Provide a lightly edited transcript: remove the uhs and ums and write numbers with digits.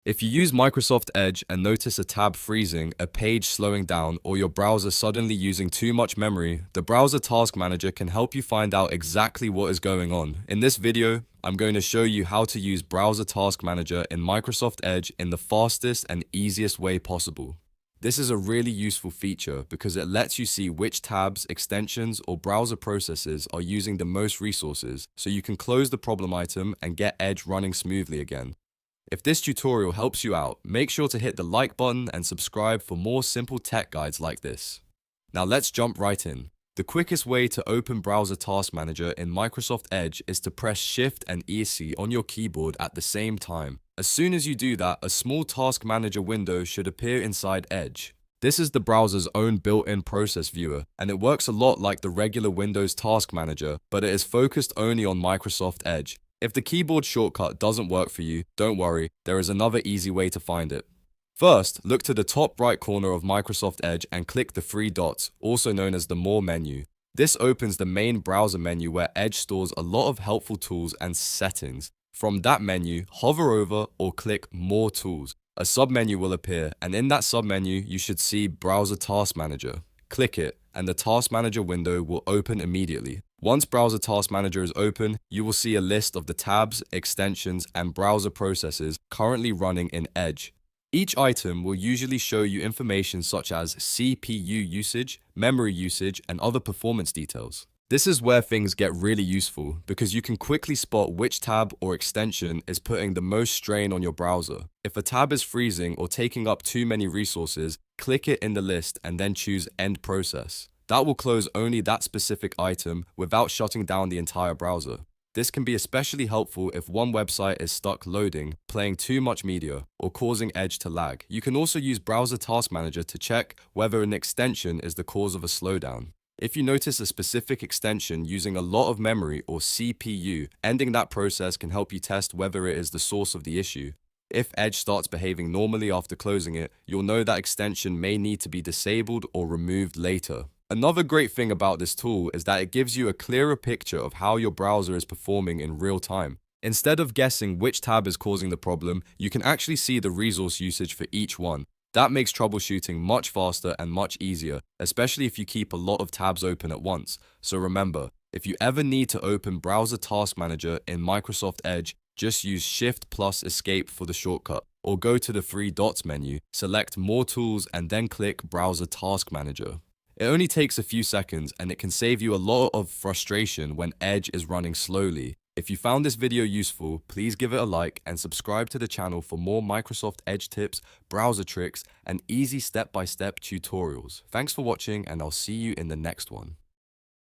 If you use Microsoft Edge and notice a tab freezing, a page slowing down, or your browser suddenly using too much memory, the Browser Task Manager can help you find out exactly what is going on. In this video, I'm going to show you how to use Browser Task Manager in Microsoft Edge in the fastest and easiest way possible. This is a really useful feature because it lets you see which tabs, extensions, or browser processes are using the most resources, so you can close the problem item and get Edge running smoothly again. If this tutorial helps you out, make sure to hit the like button and subscribe for more simple tech guides like this. Now let's jump right in. The quickest way to open Browser Task Manager in Microsoft Edge is to press Shift and ESC on your keyboard at the same time. As soon as you do that, a small Task Manager window should appear inside Edge. This is the browser's own built-in process viewer, and it works a lot like the regular Windows Task Manager, but it is focused only on Microsoft Edge. If the keyboard shortcut doesn't work for you, don't worry, there is another easy way to find it. First, look to the top right corner of Microsoft Edge and click the three dots, also known as the More menu. This opens the main browser menu where Edge stores a lot of helpful tools and settings. From that menu, hover over or click More Tools. A submenu will appear, and in that submenu, you should see Browser Task Manager. Click it, and the Task Manager window will open immediately. Once Browser Task Manager is open, you will see a list of the tabs, extensions, and browser processes currently running in Edge. Each item will usually show you information such as CPU usage, memory usage, and other performance details. This is where things get really useful because you can quickly spot which tab or extension is putting the most strain on your browser. If a tab is freezing or taking up too many resources, click it in the list and then choose End Process. That will close only that specific item without shutting down the entire browser. This can be especially helpful if one website is stuck loading, playing too much media, or causing Edge to lag. You can also use Browser Task Manager to check whether an extension is the cause of a slowdown. If you notice a specific extension using a lot of memory or CPU, ending that process can help you test whether it is the source of the issue. If Edge starts behaving normally after closing it, you'll know that extension may need to be disabled or removed later. Another great thing about this tool is that it gives you a clearer picture of how your browser is performing in real time. Instead of guessing which tab is causing the problem, you can actually see the resource usage for each one. That makes troubleshooting much faster and much easier, especially if you keep a lot of tabs open at once. So remember, if you ever need to open Browser Task Manager in Microsoft Edge, just use Shift plus Escape for the shortcut, or go to the three dots menu, select More Tools, and then click Browser Task Manager. It only takes a few seconds and it can save you a lot of frustration when Edge is running slowly. If you found this video useful, please give it a like and subscribe to the channel for more Microsoft Edge tips, browser tricks, and easy step-by-step tutorials. Thanks for watching, and I'll see you in the next one.